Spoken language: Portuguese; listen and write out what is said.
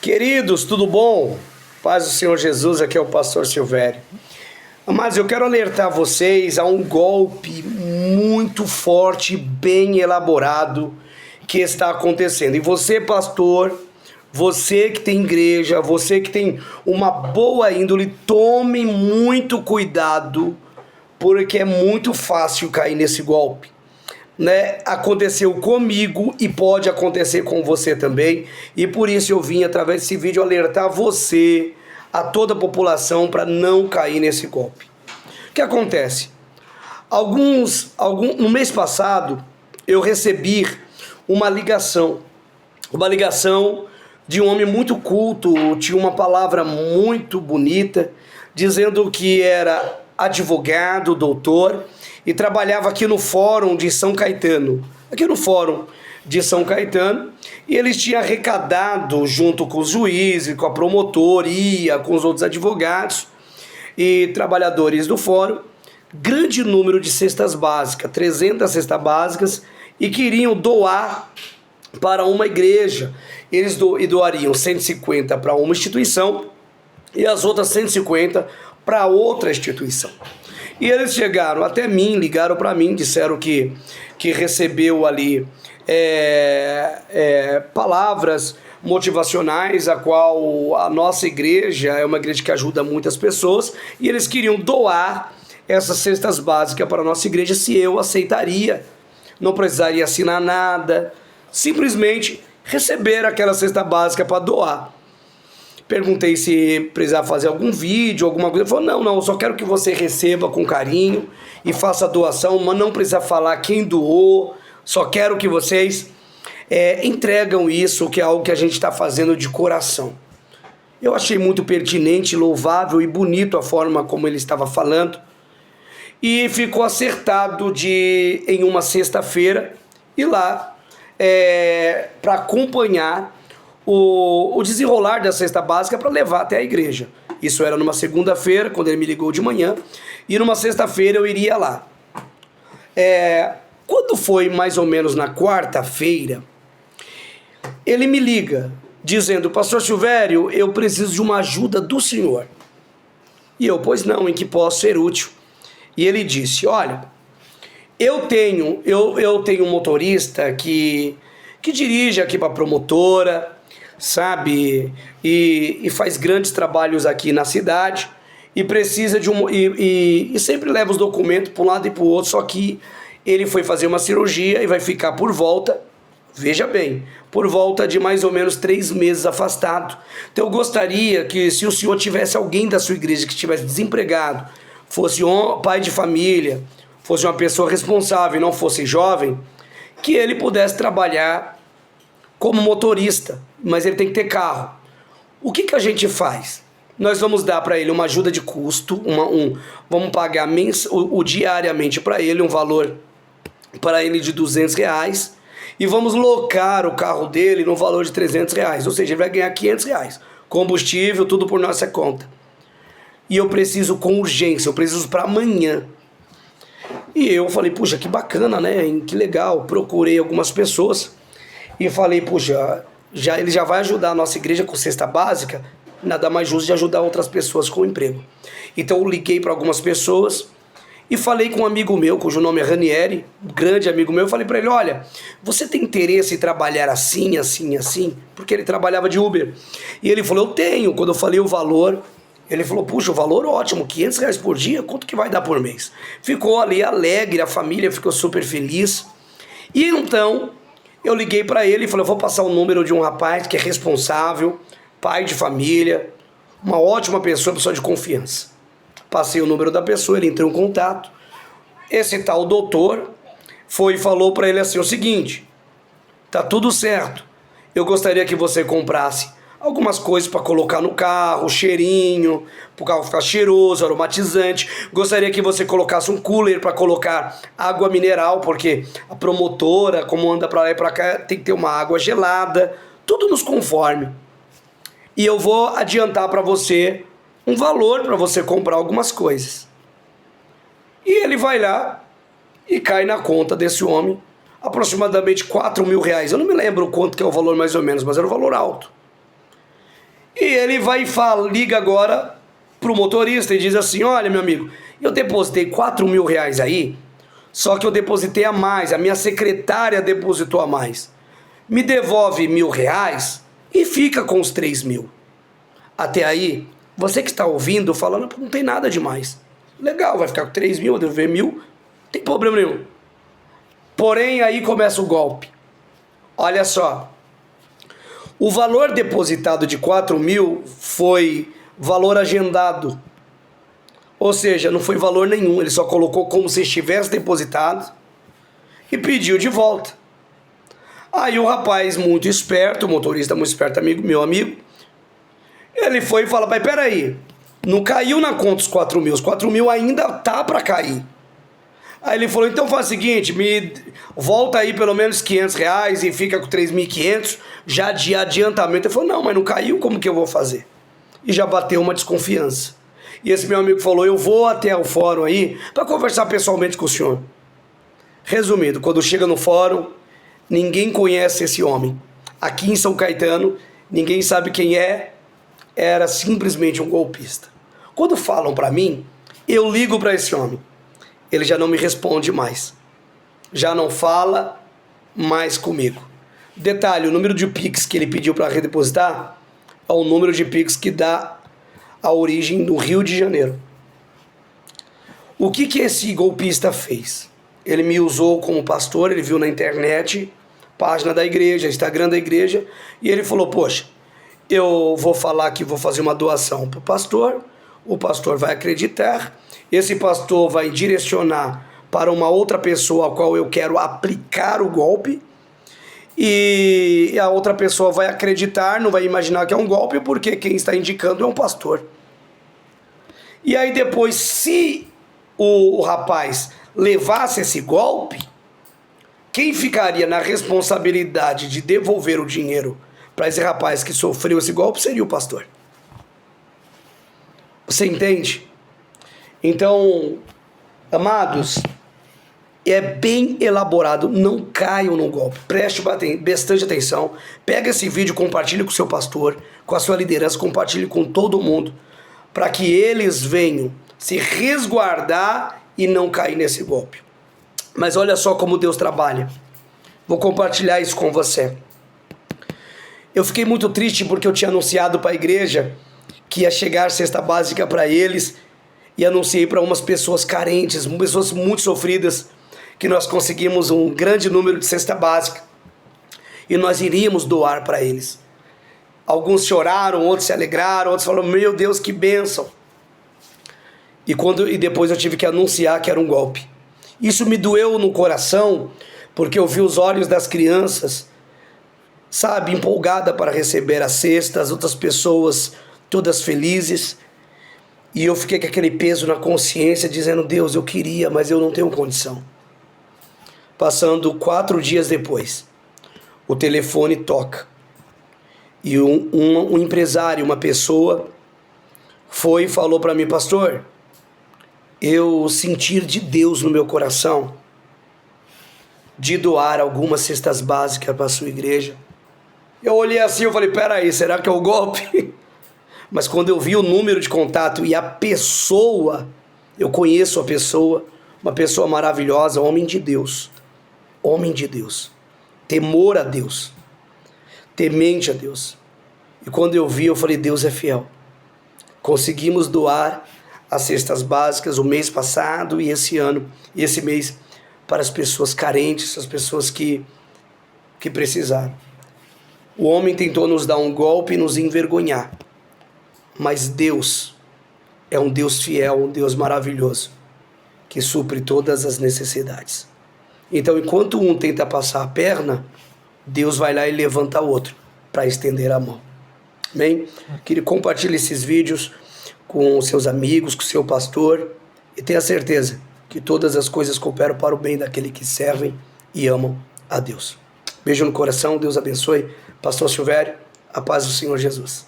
Queridos, tudo bom? Paz do Senhor Jesus, aqui é o pastor Silvério. Mas eu quero alertar vocês a um golpe muito forte, bem elaborado que está acontecendo. E você, pastor, você que tem igreja, você que tem uma boa índole, tome muito cuidado, porque é muito fácil cair nesse golpe. Né? Aconteceu comigo e pode acontecer com você também, e por isso eu vim através desse vídeo alertar você, a toda a população, para não cair nesse golpe. O que acontece? No mês passado eu recebi uma ligação de um homem muito culto, tinha uma palavra muito bonita, dizendo que era advogado, doutor, e trabalhava aqui no Fórum de São Caetano. Aqui no Fórum de São Caetano. E eles tinham arrecadado, junto com os juízes, com a promotoria, com os outros advogados e trabalhadores do Fórum, grande número de cestas básicas, 300 cestas básicas, e queriam doar para uma igreja. Eles doariam 150 para uma instituição e as outras 150 para outra instituição. E eles chegaram até mim, ligaram para mim, disseram que recebeu ali palavras motivacionais, a qual a nossa igreja é uma igreja que ajuda muitas pessoas, e eles queriam doar essas cestas básicas para a nossa igreja, se eu aceitaria. Não precisaria assinar nada, simplesmente receber aquela cesta básica para doar. Perguntei se precisava fazer algum vídeo, alguma coisa. Ele falou, não, eu só quero que você receba com carinho e faça a doação, mas não precisa falar quem doou, só quero que vocês entregam isso, que é algo que a gente está fazendo de coração. Eu achei muito pertinente, louvável e bonito a forma como ele estava falando, e ficou acertado de, em uma sexta-feira, ir lá para acompanhar o desenrolar da cesta básica para levar até a igreja. Isso era numa segunda-feira, quando ele me ligou de manhã, e numa sexta-feira eu iria lá. Quando foi mais ou menos na quarta-feira, ele me liga, dizendo, pastor Silvério, eu preciso de uma ajuda do senhor. E eu, pois não, em que posso ser útil? E ele disse, olha, eu tenho um motorista que dirige aqui para a promotora, sabe, e faz grandes trabalhos aqui na cidade, e precisa de e sempre leva os documentos para um lado e para o outro, só que ele foi fazer uma cirurgia e vai ficar por volta, veja bem, por volta de mais ou menos 3 meses afastado. Então eu gostaria que, se o senhor tivesse alguém da sua igreja que estivesse desempregado, fosse um pai de família, fosse uma pessoa responsável e não fosse jovem, que ele pudesse trabalhar como motorista, mas ele tem que ter carro. O que a gente faz? Nós vamos dar para ele uma ajuda de custo, vamos pagar diariamente para ele um valor para ele de R$200, e vamos locar o carro dele no valor de R$300, ou seja, ele vai ganhar R$500, combustível, tudo por nossa conta. E eu preciso com urgência, eu preciso para amanhã. E eu falei, puxa, que bacana, né? Que legal. Procurei algumas pessoas e falei, puxa, ele já vai ajudar a nossa igreja com cesta básica, nada mais justo de ajudar outras pessoas com emprego. Então eu liguei para algumas pessoas e falei com um amigo meu, cujo nome é Ranieri, um grande amigo meu, eu falei para ele, olha, você tem interesse em trabalhar assim, assim, assim? Porque ele trabalhava de Uber. E ele falou, eu tenho. Quando eu falei o valor, ele falou, puxa, o valor ótimo, R$500 por dia, quanto que vai dar por mês? Ficou ali alegre, a família ficou super feliz. E então eu liguei para ele e falei, eu vou passar o número de um rapaz que é responsável, pai de família, uma ótima pessoa de confiança. Passei o número da pessoa, ele entrou em contato. Esse tal doutor foi e falou para ele assim, o seguinte, tá tudo certo, eu gostaria que você comprasse algumas coisas para colocar no carro, cheirinho, para o carro ficar cheiroso, aromatizante. Gostaria que você colocasse um cooler para colocar água mineral, porque a promotora, como anda para lá e para cá, tem que ter uma água gelada, tudo nos conforme. E eu vou adiantar para você um valor para você comprar algumas coisas. E ele vai lá e cai na conta desse homem aproximadamente R$4.000. Eu não me lembro quanto que é o valor mais ou menos, mas era um valor alto. E ele vai e fala, liga agora pro motorista e diz assim: olha, meu amigo, eu depositei 4 mil reais aí, só que eu depositei a mais, a minha secretária depositou a mais. Me devolve 1.000 reais e fica com os 3 mil. Até aí, você que está ouvindo, falando, não tem nada demais. Legal, vai ficar com 3 mil, eu devolver 1.000, não tem problema nenhum. Porém, aí começa o golpe. Olha só, o valor depositado de 4 mil foi valor agendado. Ou seja, não foi valor nenhum, ele só colocou como se estivesse depositado e pediu de volta. Aí o rapaz muito esperto, o motorista muito esperto, meu amigo, ele foi e fala: pai, peraí, não caiu na conta os 4 mil, os 4 mil ainda tá para cair. Aí ele falou: então faz o seguinte, me volta aí pelo menos 500 reais e fica com 3.500 já de adiantamento. Ele falou: não, mas não caiu, como que eu vou fazer? E já bateu uma desconfiança. E esse meu amigo falou: eu vou até o fórum aí para conversar pessoalmente com o senhor. Resumindo, quando chega no fórum, ninguém conhece esse homem. Aqui em São Caetano, ninguém sabe quem é, era simplesmente um golpista. Quando falam para mim, eu ligo para esse homem. Ele já não me responde mais. Já não fala mais comigo. Detalhe, o número de Pix que ele pediu para redepositar é o número de Pix que dá a origem do Rio de Janeiro. O que esse golpista fez? Ele me usou como pastor, ele viu na internet, página da igreja, Instagram da igreja, e ele falou: poxa, eu vou falar que vou fazer uma doação para o pastor vai acreditar, esse pastor vai direcionar para uma outra pessoa a qual eu quero aplicar o golpe, e a outra pessoa vai acreditar, não vai imaginar que é um golpe, porque quem está indicando é um pastor. E aí depois, se o rapaz levasse esse golpe, quem ficaria na responsabilidade de devolver o dinheiro para esse rapaz que sofreu esse golpe seria o pastor. Você entende? Então, amados, é bem elaborado, não caiam no golpe. Preste bastante atenção. Pega esse vídeo, compartilhe com o seu pastor, com a sua liderança, compartilhe com todo mundo, para que eles venham se resguardar e não cair nesse golpe. Mas olha só como Deus trabalha. Vou compartilhar isso com você. Eu fiquei muito triste porque eu tinha anunciado para a igreja que ia chegar cesta básica para eles, e anunciei para umas pessoas carentes, pessoas muito sofridas, que nós conseguimos um grande número de cesta básica e nós iríamos doar para eles. Alguns choraram, outros se alegraram, outros falaram: meu Deus, que bênção. E depois eu tive que anunciar que era um golpe. Isso me doeu no coração, porque eu vi os olhos das crianças, sabe, empolgada para receber a cesta, as outras pessoas todas felizes, e eu fiquei com aquele peso na consciência, dizendo: Deus, eu queria, mas eu não tenho condição. Passando 4 dias depois, o telefone toca, e um empresário, uma pessoa, foi e falou para mim: pastor, eu senti de Deus no meu coração de doar algumas cestas básicas para a sua igreja. Eu olhei assim, eu falei: peraí, será que é o golpe? Mas quando eu vi o número de contato e a pessoa, eu conheço a pessoa, uma pessoa maravilhosa, homem de Deus, temor a Deus, temente a Deus. E quando eu vi, eu falei: Deus é fiel. Conseguimos doar as cestas básicas o mês passado e esse ano, e esse mês, para as pessoas carentes, as pessoas que precisaram. O homem tentou nos dar um golpe e nos envergonhar, mas Deus é um Deus fiel, um Deus maravilhoso, que supre todas as necessidades. Então, enquanto um tenta passar a perna, Deus vai lá e levanta o outro para estender a mão. Amém? Queria compartilhar esses vídeos com seus amigos, com seu pastor, e tenha certeza que todas as coisas cooperam para o bem daquele que servem e amam a Deus. Beijo no coração, Deus abençoe. Pastor Silvério, a paz do Senhor Jesus.